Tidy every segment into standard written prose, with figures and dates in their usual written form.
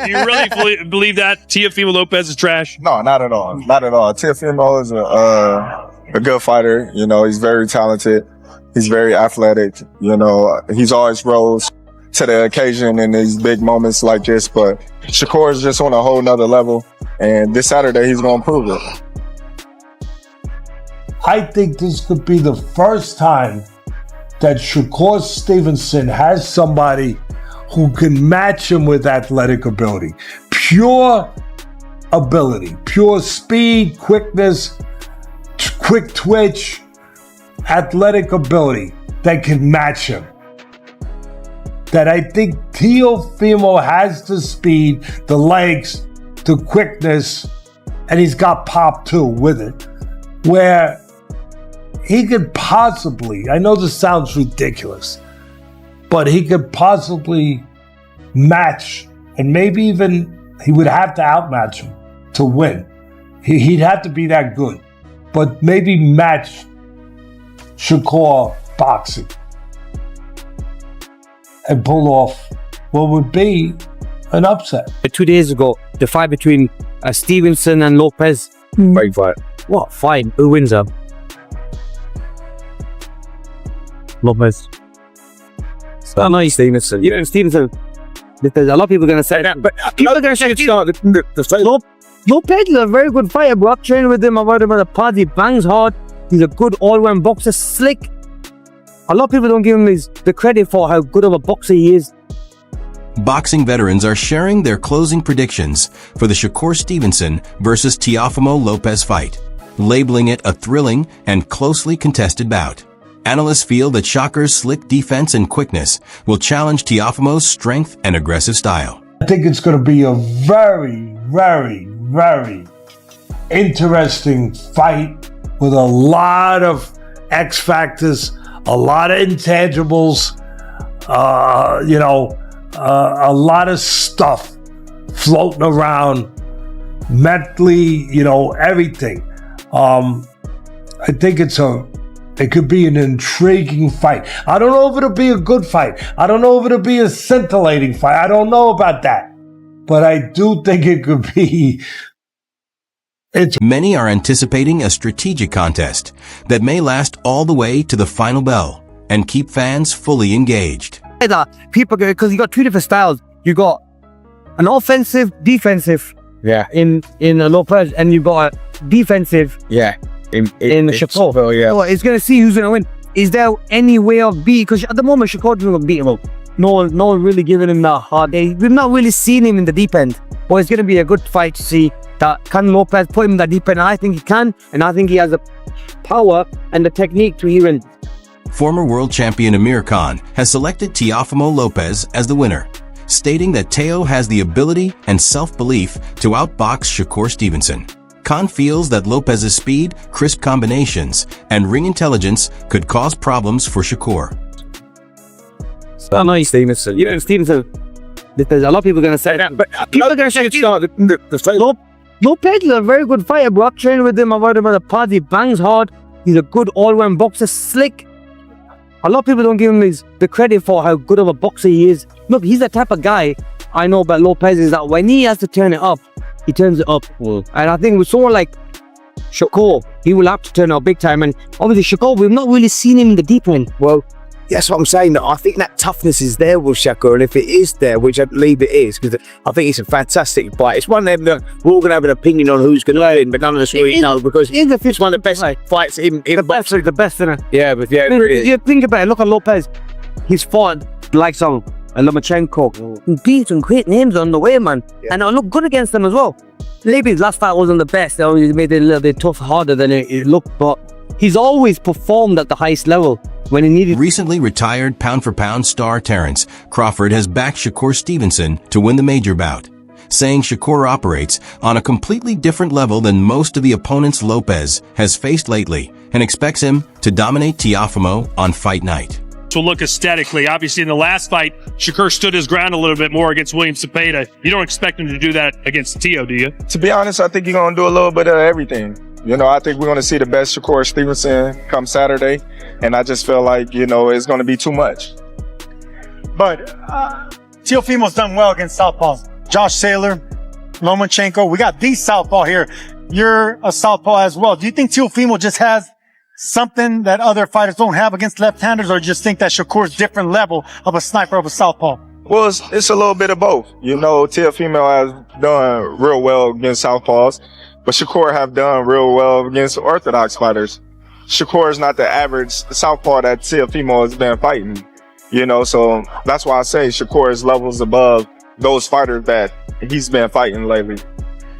Do you really believe that Teofimo Lopez is trash? No, not at all. Not at all. Teofimo is a good fighter. You know, he's very talented. He's very athletic. You know, he's always rose to the occasion in these big moments like this. But Shakur is just on a whole nother level. And this Saturday, he's going to prove it. I think this could be the first time that Shakur Stevenson has somebody who can match him with athletic ability. Pure ability, pure speed, quickness, quick twitch, athletic ability that can match him. That I think Teofimo has the speed, the legs, the quickness, and he's got pop too with it, where he could possibly, I know this sounds ridiculous, but he could possibly match, and maybe even he would have to outmatch him to win. He'd have to be that good, but maybe match Shakur boxing and pull off what would be an upset. 2 days ago, the fight between Stevenson and Lopez. Great fight. What fight? Who wins up? Lopez. Stevenson. You know, Stevenson. Because a lot of people are going to say that, but people are going to say Lopez is a very good fighter, bro. I've trained with him. I've heard him at a party. He bangs hard. He's a good all-round boxer. Slick. A lot of people don't give him the credit for how good of a boxer he is. Boxing veterans are sharing their closing predictions for the Shakur Stevenson versus Teofimo Lopez fight, labeling it a thrilling and closely contested bout. Analysts feel that Shakur's slick defense and quickness will challenge Teofimo's strength and aggressive style. I think it's going to be a very, very, very interesting fight with a lot of X factors, a lot of intangibles, a lot of stuff floating around mentally, everything. I think it could be an intriguing fight. I don't know if it'll be a good fight. I don't know if it'll be a scintillating fight. I don't know about that. But I do think it could be. Many are anticipating a strategic contest that may last all the way to the final bell and keep fans fully engaged. People, because you got two different styles. You got an offensive, defensive. Yeah. In Lopez, and you got a defensive. Yeah. In Shakur. Yeah. So it's gonna see who's gonna win. Is there any way of beating? Because at the moment Shakur is gonna beat him. No one really giving him that hard day. We've not really seen him in the deep end. But it's gonna be a good fight to see that can Lopez put him in the deep end. I think he can, and I think he has the power and the technique to even. Former world champion Amir Khan has selected Teofimo Lopez as the winner, stating that Teo has the ability and self-belief to outbox Shakur Stevenson. Khan feels that Lopez's speed, crisp combinations, and ring intelligence could cause problems for Shakur. Stevenson. You know, Stevenson. There's a lot of people are going to say that, but people are going to say Lopez is a very good fighter, bro. I've trained with him. I've heard him at a party. He bangs hard. He's a good all-round boxer. Slick. A lot of people don't give him the credit for how good of a boxer he is. Look, he's the type of guy I know about Lopez is that when he has to turn it up, he turns it up. And I think with someone like Shakur, he will have to turn it up big time. And obviously Shakur, we've not really seen him in the deep end. Well, that's what I'm saying. I think that toughness is there with Shakur, and if it is there, which I believe it is, because I think it's a fantastic fight. It's one of them that we're all going to have an opinion on who's going to win, but none of us really know, because it's one of the best fights in the best, the best, isn't it? Yeah, but yeah, you think about it. Look at Lopez. He's fought like some Lomachenko. He beat some great names on the way, man, and I look good against them as well. Maybe his last fight wasn't the best. He made it a little bit tough, harder than it looked, but he's always performed at the highest level when he needed. Recently retired pound-for-pound star Terrence Crawford has backed Shakur Stevenson to win the major bout, saying Shakur operates on a completely different level than most of the opponents Lopez has faced lately and expects him to dominate Teofimo on fight night. To look aesthetically, obviously in the last fight, Shakur stood his ground a little bit more against William Cepeda. You don't expect him to do that against Teo, do you? To be honest, I think he's going to do a little bit of everything. I think we're going to see the best Shakur Stevenson come Saturday, and I just feel like, it's going to be too much. But Teofimo's done well against southpaws. Josh Saylor, Lomachenko. We got the southpaw here. You're a southpaw as well. Do you think Teofimo just has something that other fighters don't have against left-handers, or just think that Shakur's different level of a sniper of a southpaw? Well, it's a little bit of both. You know, Teofimo has done real well against southpaws, but Shakur have done real well against orthodox fighters. Shakur is not the average southpaw that Teofimo has been fighting, you know, so that's why I say Shakur is levels above those fighters that he's been fighting lately.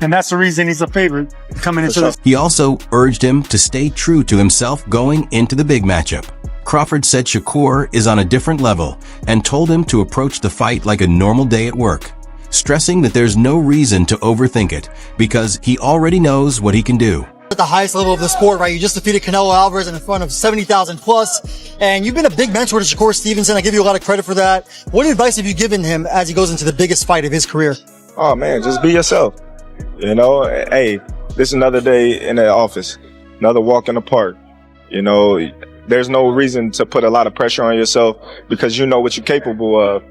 And that's the reason he's a favorite coming into this. He also urged him to stay true to himself going into the big matchup. Crawford said Shakur is on a different level and told him to approach the fight like a normal day at work, stressing that there's no reason to overthink it because he already knows what he can do. At the highest level of the sport, right? You just defeated Canelo Alvarez in front of 70,000 plus, and you've been a big mentor to Shakur Stevenson. I give you a lot of credit for that. What advice have you given him as he goes into the biggest fight of his career? Oh man, just be yourself. You know, hey, this is another day in the office, another walk in the park. You know, there's no reason to put a lot of pressure on yourself because you know what you're capable of.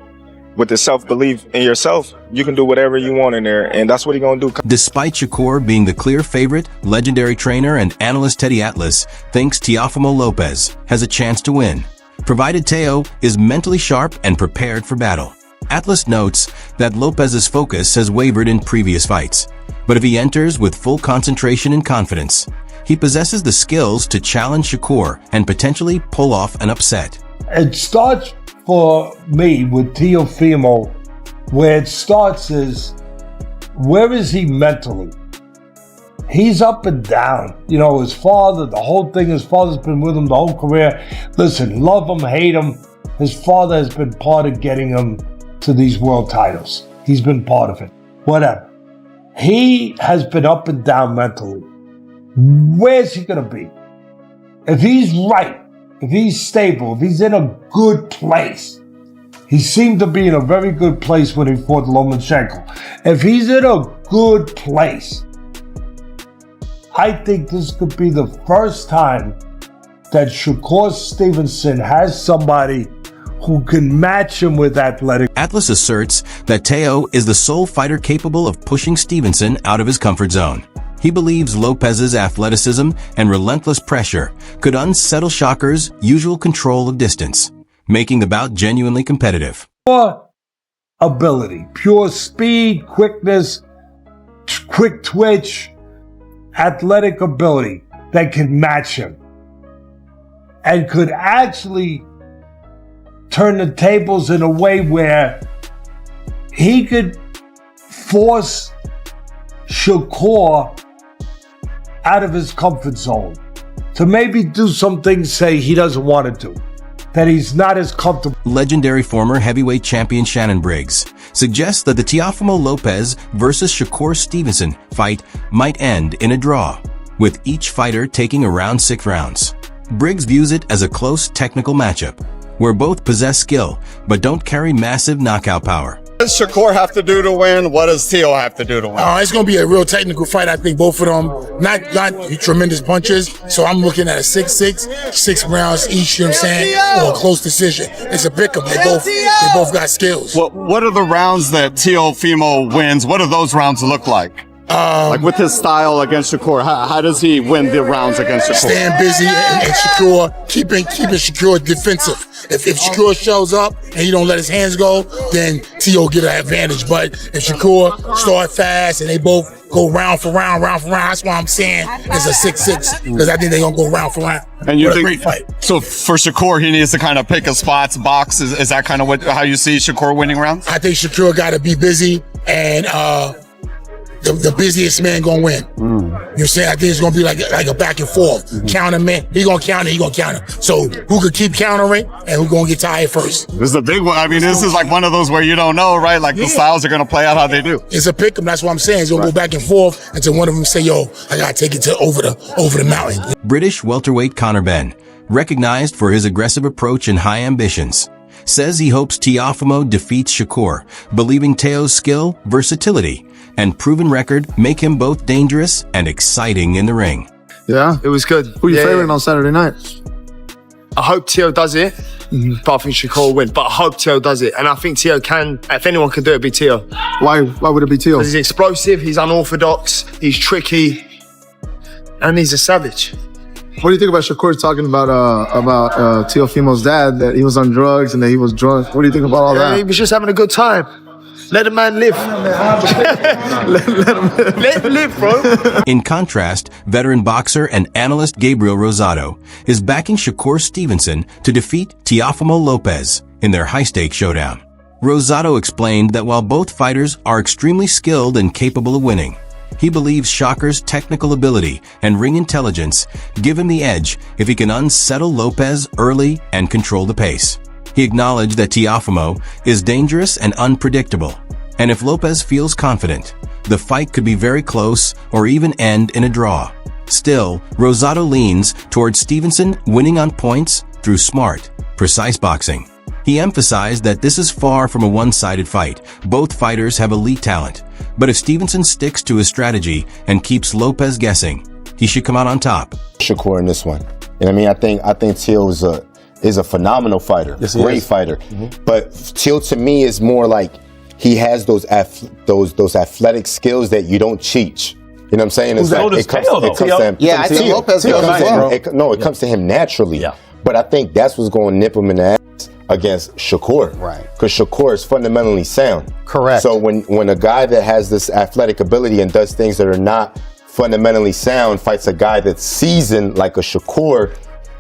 With the self-belief in yourself, you can do whatever you want in there, and that's what he's going to do. Despite Shakur being the clear favorite, legendary trainer and analyst Teddy Atlas thinks Teofimo Lopez has a chance to win, provided Teo is mentally sharp and prepared for battle. Atlas notes that Lopez's focus has wavered in previous fights, but if he enters with full concentration and confidence, he possesses the skills to challenge Shakur and potentially pull off an upset. It starts for me with Teofimo, where it starts is, where is he mentally? He's up and down. You know, his father, the whole thing, his father's been with him the whole career. Listen, love him, hate him. His father has been part of getting him to these world titles. He's been part of it. Whatever. He has been up and down mentally. Where's he going to be? If he's right, if he's stable, if he's in a good place, he seemed to be in a very good place when he fought Lomachenko. If he's in a good place, I think this could be the first time that Shakur Stevenson has somebody who can match him with athletic. Atlas asserts that Teo is the sole fighter capable of pushing Stevenson out of his comfort zone. He believes Lopez's athleticism and relentless pressure could unsettle Shakur's usual control of distance, making the bout genuinely competitive. Pure ability, pure speed, quickness, quick twitch, athletic ability that can match him and could actually turn the tables in a way where he could force Shakur out of his comfort zone to maybe do some things, say, he doesn't want to do, that he's not as comfortable. Legendary former heavyweight champion Shannon Briggs suggests that the Teofimo Lopez versus Shakur Stevenson fight might end in a draw, with each fighter taking around 6 rounds. Briggs views it as a close technical matchup, where both possess skill but don't carry massive knockout power. What does Shakur have to do to win? What does Teo have to do to win? It's going to be a real technical fight. I think both of them, not tremendous punches. So I'm looking at a 6-6, 6 rounds each, you know what I'm saying? Or a close decision. It's a pick 'em. They both got skills. What are the rounds that Teofimo wins? What do those rounds look like? Like with his style against Shakur, how does he win the rounds against Shakur? Staying busy and Shakur, keeping Shakur defensive. If Shakur shows up and he don't let his hands go, then Teo get an advantage. But if Shakur start fast and they both go round for round, that's why I'm saying it's a 6-6, because I think they're gonna go round for round. And you think, great fight. So for Shakur, he needs to kind of pick his spots, box. Is that kind of how you see Shakur winning rounds? I think Shakur got to be busy, and the busiest man gonna win. You know what I'm saying? I think it's gonna be like a back and forth. Counter man, he gonna counter. So who could keep countering and who gonna get tired first? This is a big one. I mean, this is like one of those where you don't know, right? Like the styles are gonna play out how they do. It's a pick 'em. That's what I'm saying. It's gonna go back and forth until one of them say, "Yo, I gotta take it to over the mountain." British welterweight Conor Benn, recognized for his aggressive approach and high ambitions, says he hopes Teofimo defeats Shakur, believing Teo's skill, versatility, and proven record make him both dangerous and exciting in the ring. Yeah, it was good. Who are you favoring on Saturday night? I hope Teo does it. But I think Shakur will win. But I hope Teo does it. And I think Teo can, if anyone can do it, it'd be Teo. Why would it be Teo? Because he's explosive, he's unorthodox, he's tricky, and he's a savage. What do you think about Shakur talking about Teofimo's dad, that he was on drugs and that he was drunk? What do you think about all that? He was just having a good time. Let the man live. let him live, bro. In contrast, veteran boxer and analyst Gabriel Rosado is backing Shakur Stevenson to defeat Teofimo Lopez in their high-stakes showdown. Rosado explained that while both fighters are extremely skilled and capable of winning, he believes Shakur's technical ability and ring intelligence give him the edge if he can unsettle Lopez early and control the pace. He acknowledged that Teofimo is dangerous and unpredictable, and if Lopez feels confident, the fight could be very close or even end in a draw. Still, Rosado leans towards Stevenson winning on points through smart, precise boxing. He emphasized that this is far from a one-sided fight. Both fighters have elite talent, but if Stevenson sticks to his strategy and keeps Lopez guessing, he should come out on top. Shakur in this one. You know what I mean? I think Teo is a phenomenal fighter, great fighter. Mm-hmm. But Teo to me is more like he has those athletic skills that you don't teach. You know what I'm saying? It's like it comes to him. Yeah, I think Lopez comes to him naturally. Yeah. But I think that's what's going to nip him in the ass against Shakur. Right. Because Shakur is fundamentally sound. Correct. So when a guy that has this athletic ability and does things that are not fundamentally sound fights a guy that's seasoned like a Shakur,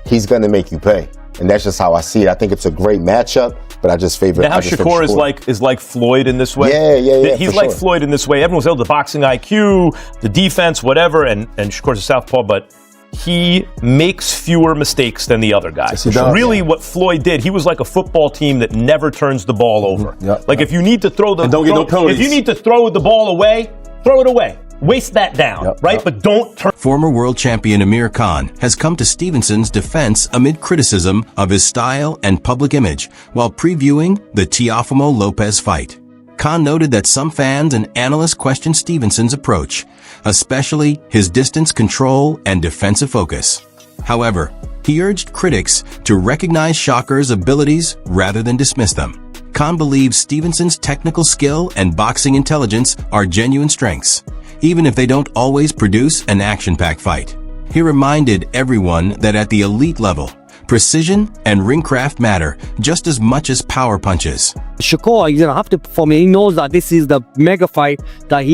he's going to make you pay. And that's just how I see it. I think it's a great matchup, but I just favor. Now, how Shakur is like Floyd in this way. Yeah. He's like Floyd in this way. Everyone's able the boxing IQ, the defense, whatever, and Shakur's a southpaw, but he makes fewer mistakes than the other guy. Really, what Floyd did, he was like a football team that never turns the ball over. Like if you need to throw if you need to throw the ball away, throw it away. Waste that down, right? But don't turn. Former world champion Amir Khan has come to Stevenson's defense amid criticism of his style and public image while previewing the Teofimo Lopez fight. Khan noted that some fans and analysts question Stevenson's approach, especially his distance control and defensive focus. However, he urged critics to recognize Shakur's abilities rather than dismiss them. Khan believes Stevenson's technical skill and boxing intelligence are genuine strengths, even if they don't always produce an action-packed fight. He reminded everyone that at the elite level, precision and ringcraft matter just as much as power punches. Shakur, he's going to have to perform. He knows that this is the mega fight that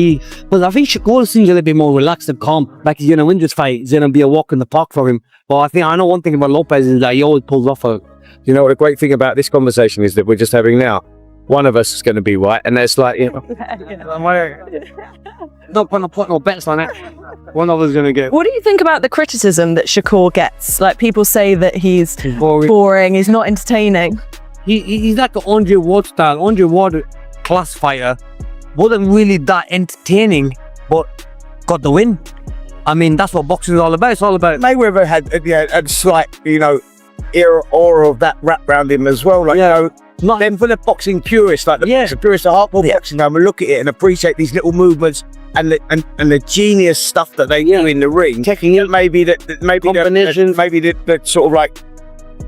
but I think Shakur seems a little bit more relaxed and calm. Like he's going to win this fight. It's going to be a walk in the park for him. But I know one thing about Lopez is that he always pulls off a... You know, the great thing about this conversation is that we're just having now. One of us is going to be right, and that's like, not put no bets on it. One of us is going to get. What do you think about the criticism that Shakur gets? Like people say that he's boring, he's not entertaining. He's like an Andre Ward style. Andre Ward class fighter. Wasn't really that entertaining, but got the win. I mean, that's what boxing is all about. It's all about. Mayweather had a slight, aura of that wrap around him as well. Like, not then for the boxing purists, like the boxing purists, the hardcore boxing, and we look at it and appreciate these little movements and the genius stuff that they do in the ring. Maybe the sort of like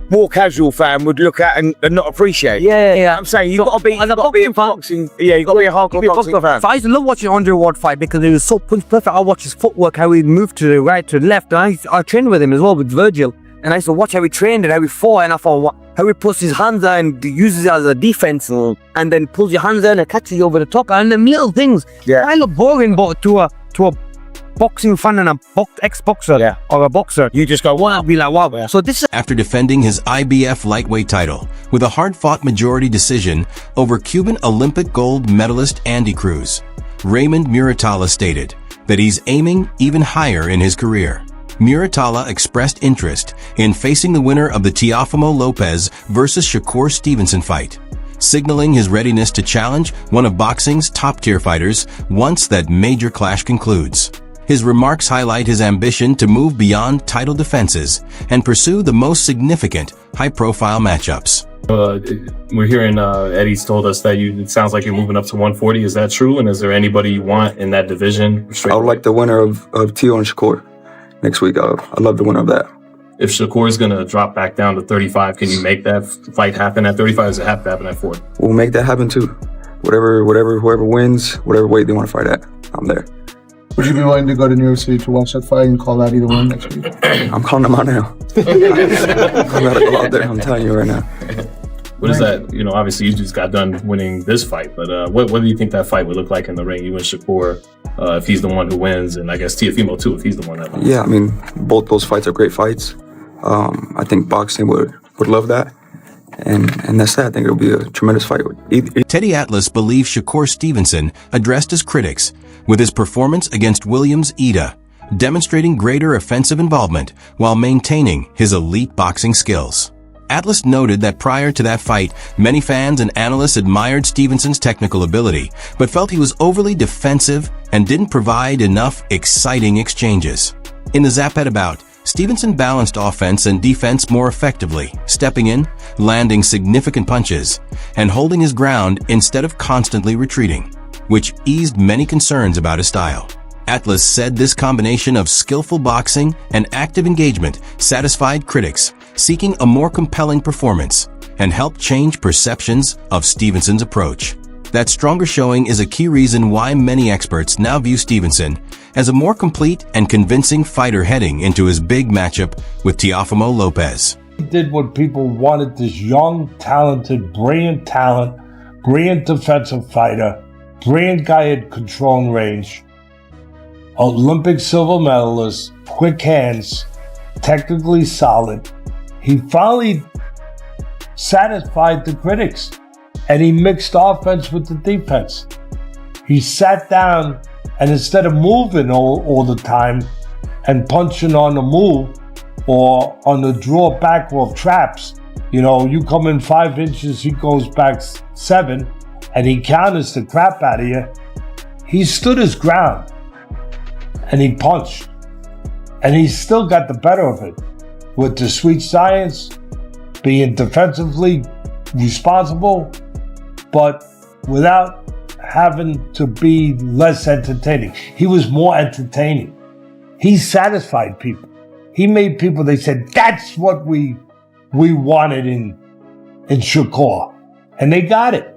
more casual fan would look at and not appreciate. Yeah. I'm saying you got to be a boxing. Yeah, you got to be a hardcore boxing fan. I used to love watching Andre Ward fight because he was so punch perfect. I watched his footwork, how he moved to the right, to the left. And I trained with him as well with Virgil. And I used to watch how he trained and how he fought, and I thought how he puts his hands out and uses it as a defense, and then pulls your hands out and catches you over the top, and the little things. Yeah, I look boring, but to a boxing fan and a ex-boxer or a boxer, you just go wow, be like wow. Yeah. So this is after defending his IBF lightweight title with a hard-fought majority decision over Cuban Olympic gold medalist Andy Cruz, Raymond Muratalla stated that he's aiming even higher in his career. Muratalla expressed interest in facing the winner of the Teofimo Lopez versus Shakur Stevenson fight, signaling his readiness to challenge one of boxing's top-tier fighters once that major clash concludes. His remarks highlight his ambition to move beyond title defenses and pursue the most significant, high-profile matchups. We're hearing Eddie's told us that it sounds like you're moving up to 140. Is that true? And is there anybody you want in that division? I would like the winner of Teo and Shakur next week. I'd love the winner of that. if Shakur is going to drop back down to 35, can you make that fight happen at 35? Does it have to happen at 40? We'll make that happen too. Whoever wins, whatever weight they want to fight at, I'm there. Would you be willing to go to New York City to watch that fight and call out either one next week? I'm calling them out now. I gotta go out there. I'm telling you right now. What is that? You know, obviously you just got done winning this fight, but what do you think that fight would look like in the ring? You and Shakur, if he's the one who wins, and I guess Teofimo too, if he's the one that wins. Yeah, I mean, both those fights are great fights. I think boxing would love that. And that's that. I think it'll be a tremendous fight. Teddy Atlas believes Shakur Stevenson addressed his critics with his performance against Williams Ida, demonstrating greater offensive involvement while maintaining his elite boxing skills. Atlas noted that prior to that fight, many fans and analysts admired Stevenson's technical ability, but felt he was overly defensive and didn't provide enough exciting exchanges. In the Zapata bout, Stevenson balanced offense and defense more effectively, stepping in, landing significant punches, and holding his ground instead of constantly retreating, which eased many concerns about his style. Atlas said this combination of skillful boxing and active engagement satisfied critics seeking a more compelling performance and helped change perceptions of Stevenson's approach. That stronger showing is a key reason why many experts now view Stevenson as a more complete and convincing fighter heading into his big matchup with Teofimo Lopez. He did what people wanted, this young, talented, brilliant defensive fighter, brilliant guy at control and range, Olympic silver medalist, quick hands, technically solid. He finally satisfied the critics, and he mixed offense with the defense. He sat down, and instead of moving all the time and punching on the move or on the draw back of traps, you know, you come in 5 inches, he goes back 7, and he counters the crap out of you. He stood his ground, and he punched, and he still got the better of it with the sweet science, being defensively responsible, but without having to be less entertaining. He was more entertaining. He satisfied people. He made people, they said, that's what we wanted in Shakur. And they got it.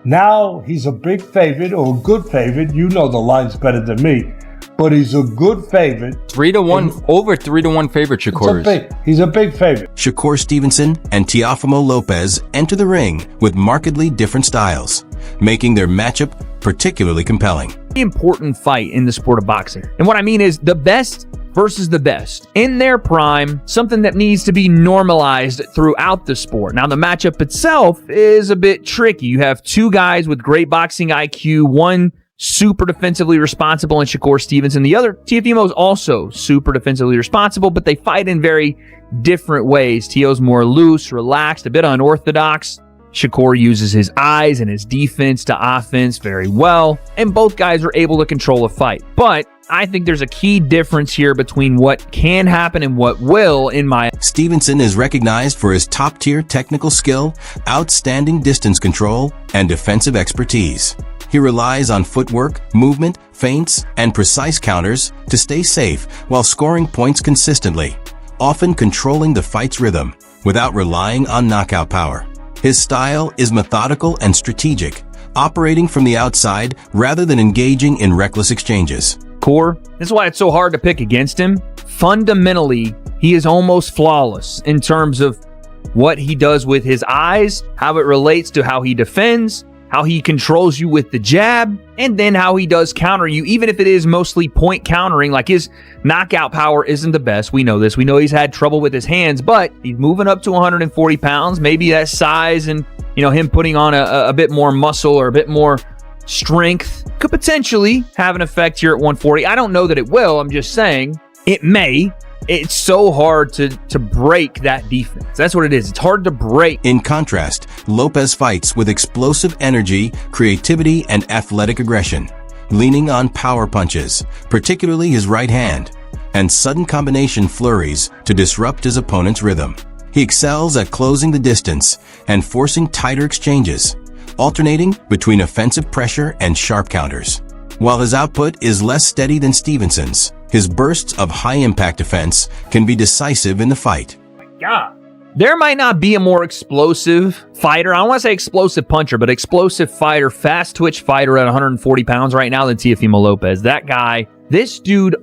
Now he's a big favorite, or a good favorite. You know the lines better than me. But he's a good favorite. 3-1, over 3-1 favorite, Shakur. He's a big favorite. Shakur Stevenson and Teofimo Lopez enter the ring with markedly different styles, making their matchup particularly compelling. Important fight in the sport of boxing. And what I mean is the best versus the best in their prime, something that needs to be normalized throughout the sport. Now, the matchup itself is a bit tricky. You have two guys with great boxing IQ, one super defensively responsible in Shakur Stevenson. The other, Teofimo, is also super defensively responsible, but they fight in very different ways. Teo's more loose, relaxed, a bit unorthodox. Shakur uses his eyes and his defense to offense very well, and both guys are able to control a fight. But I think there's a key difference here between what can happen and what will, in my... Stevenson is recognized for his top-tier technical skill, outstanding distance control, and defensive expertise. He relies on footwork, movement, feints, and precise counters to stay safe while scoring points consistently, often controlling the fight's rhythm without relying on knockout power. His style is methodical and strategic, operating from the outside rather than engaging in reckless exchanges. Core, this is why it's so hard to pick against him. Fundamentally, he is almost flawless in terms of what he does with his eyes, how it relates to how he defends, how he controls you with the jab, and then how he does counter you, even if it is mostly point countering. Like, his knockout power isn't the best. We know this. We know he's had trouble with his hands, but he's moving up to 140 pounds. Maybe that size and, you know, him putting on a bit more muscle or a bit more strength could potentially have an effect here at 140. I don't know that it will. I'm just saying it may. It's so hard to break that defense. That's what it is. It's hard to break. In contrast, Lopez fights with explosive energy, creativity, and athletic aggression, leaning on power punches, particularly his right hand, and sudden combination flurries to disrupt his opponent's rhythm. He excels at closing the distance and forcing tighter exchanges, alternating between offensive pressure and sharp counters. While his output is less steady than Stevenson's, his bursts of high-impact defense can be decisive in the fight. God. There might not be a more explosive fighter. I don't want to say explosive puncher, but explosive fighter, fast twitch fighter at 140 pounds right now than Teofimo Lopez. That guy, this dude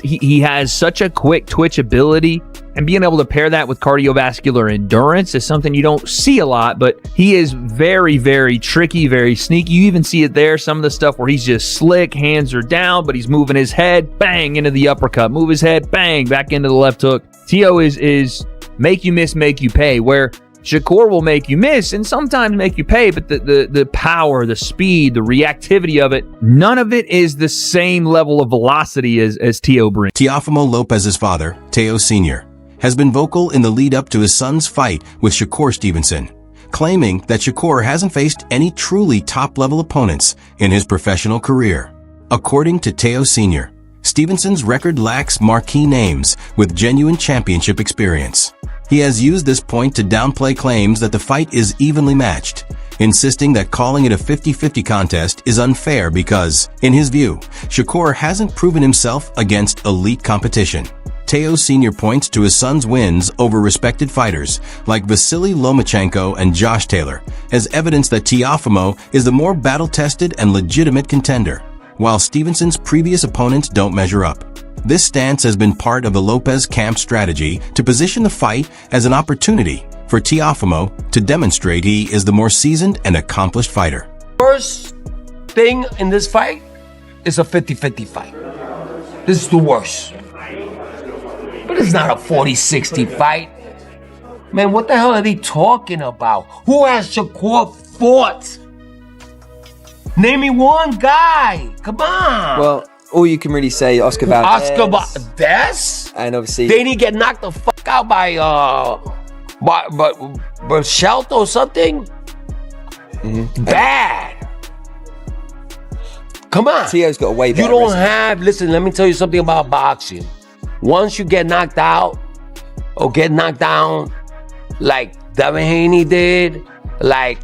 he has such a quick twitch ability, and being able to pair that with cardiovascular endurance is something you don't see a lot, but he is very, very tricky, very sneaky. You even see it there, some of the stuff where he's just slick, hands are down, but he's moving his head, bang, into the uppercut, move his head, bang, back into the left hook. Teo is make you miss, make you pay, where Shakur will make you miss and sometimes make you pay, but the power, the speed, the reactivity of it, none of it is the same level of velocity as Teo brings. Teofimo Lopez's father, Teo Sr., has been vocal in the lead-up to his son's fight with Shakur Stevenson, claiming that Shakur hasn't faced any truly top-level opponents in his professional career. According to Teo Sr., Stevenson's record lacks marquee names with genuine championship experience. He has used this point to downplay claims that the fight is evenly matched, insisting that calling it a 50-50 contest is unfair because, in his view, Shakur hasn't proven himself against elite competition. Teo Sr. points to his son's wins over respected fighters like Vasily Lomachenko and Josh Taylor as evidence that Teofimo is the more battle-tested and legitimate contender, while Stevenson's previous opponents don't measure up. This stance has been part of the Lopez camp strategy to position the fight as an opportunity for Teofimo to demonstrate he is the more seasoned and accomplished fighter. Worst thing in this fight is a 50-50 fight. This is the worst. But it's not a 40-60 fight. Man, what the hell are they talking about? Who has Shakur fought? Name me one guy. Come on. Well, all you can really say, Oscar Valdez. Oscar Valdez? And obviously... They didn't get knocked the fuck out by Shelton or something? Mm-hmm. Bad. Come on. Teo's got a way better. You don't have... Listen, let me tell you something about boxing. Once you get knocked out or get knocked down like Devin Haney did, like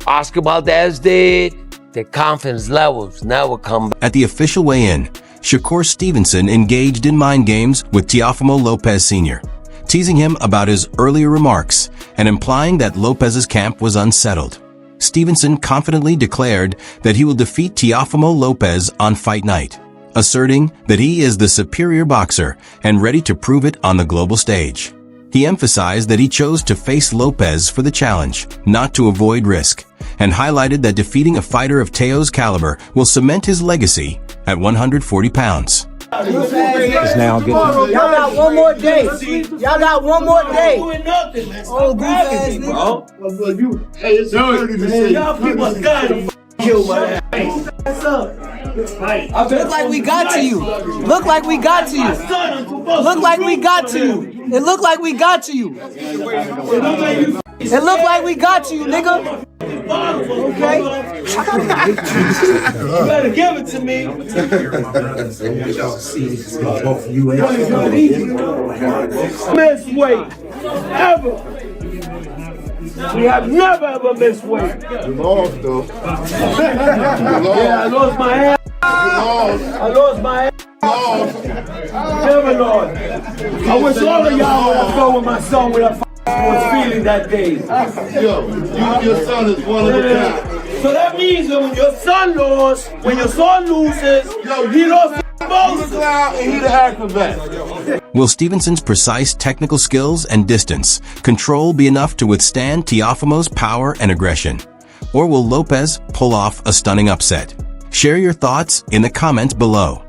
Oscar Valdez did, the confidence levels never come back. At the official weigh-in, Shakur Stevenson engaged in mind games with Teofimo Lopez Sr., teasing him about his earlier remarks and implying that Lopez's camp was unsettled. Stevenson confidently declared that he will defeat Teofimo Lopez on fight night, asserting that he is the superior boxer and ready to prove it on the global stage. He emphasized that he chose to face Lopez for the challenge, not to avoid risk, and highlighted that defeating a fighter of Teo's caliber will cement his legacy at 140 pounds. Now y'all got one more day. Y'all got one more day. Oh, goof ass nigga. Hey, it's dirty to say. Y'all people got kill my ass. Look like we got to you. Look like we got to you. Look like we got to you. It looked like we got to you. It looked like we got to you, nigga. Okay? You better give it to me. Miss weight. Ever. We have never ever missed weight. You lost, though. Yeah, I lost my ass. I lost my ass. Never lost. I wish all of y'all would have gone with my son with a was feeling that day. Yo, your son is one of the guys. So that means that when your son lost, when your son loses, he lost both. And he the acrobat. Will Stevenson's precise technical skills and distance control be enough to withstand Teofimo's power and aggression? Or will Lopez pull off a stunning upset? Share your thoughts in the comments below.